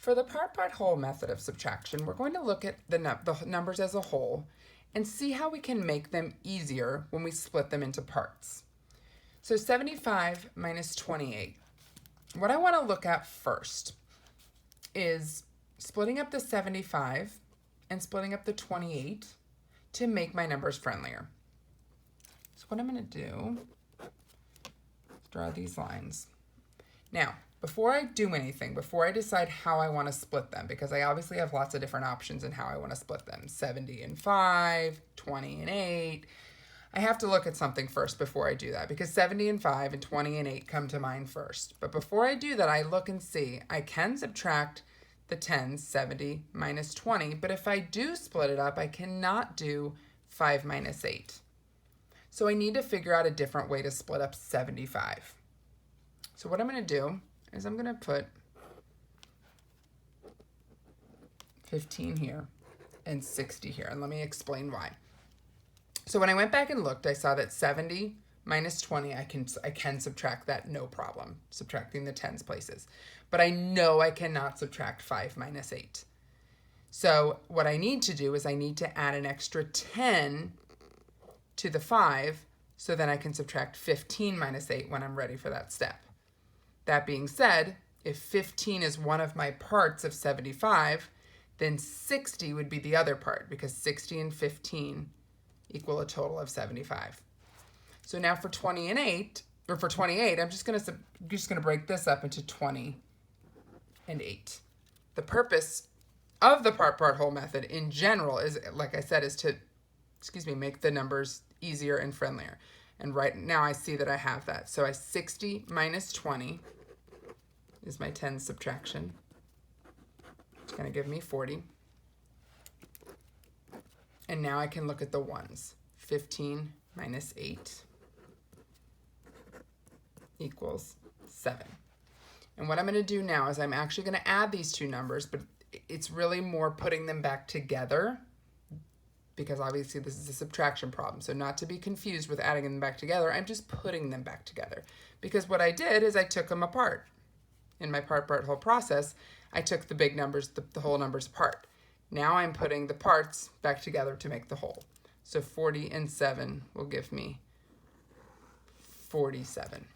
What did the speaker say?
For the part-whole method of subtraction, we're going to look at the numbers as a whole and see how we can make them easier when we split them into parts. So 75 minus 28. What I want to look at first is splitting up the 75 and splitting up the 28 to make my numbers friendlier. So what I'm going to do is draw these lines. Now, before I do anything, before I decide how I want to split them, because I obviously have lots of different options in how I want to split them, 70 and 5, 20 and 8, I have to look at something first before I do that, because 70 and 5 and 20 and 8 come to mind first. But before I do that, I look and see, I can subtract the 10s, 70 minus 20, but if I do split it up, I cannot do 5 minus 8. So I need to figure out a different way to split up 75. So what I'm going to do is I'm going to put 15 here and 60 here, and let me explain why. So when I went back and looked, I saw that 70 minus 20, I can subtract that, no problem, subtracting the tens places. But I know I cannot subtract 5 minus 8. So what I need to do is I need to add an extra 10 to the 5 so then I can subtract 15 minus 8 when I'm ready for that step. That being said, if 15 is one of my parts of 75, then 60 would be the other part, because 60 and 15 equal a total of 75. So now for 28, I'm just gonna break this up into 20 and 8. The purpose of the part-whole method in general is, like I said, is to, make the numbers easier and friendlier. And right now I see that I have that. So 60 minus 20 is my 10 subtraction. It's going to give me 40. And now I can look at the ones. 15 minus 8 equals 7. And what I'm going to do now is I'm actually going to add these two numbers, but it's really more putting them back together, because obviously this is a subtraction problem. So not to be confused with adding them back together, I'm just putting them back together. Because what I did is I took them apart. In my part-whole process, I took the big numbers, the whole numbers apart. Now I'm putting the parts back together to make the whole. So 40 and 7 will give me 47.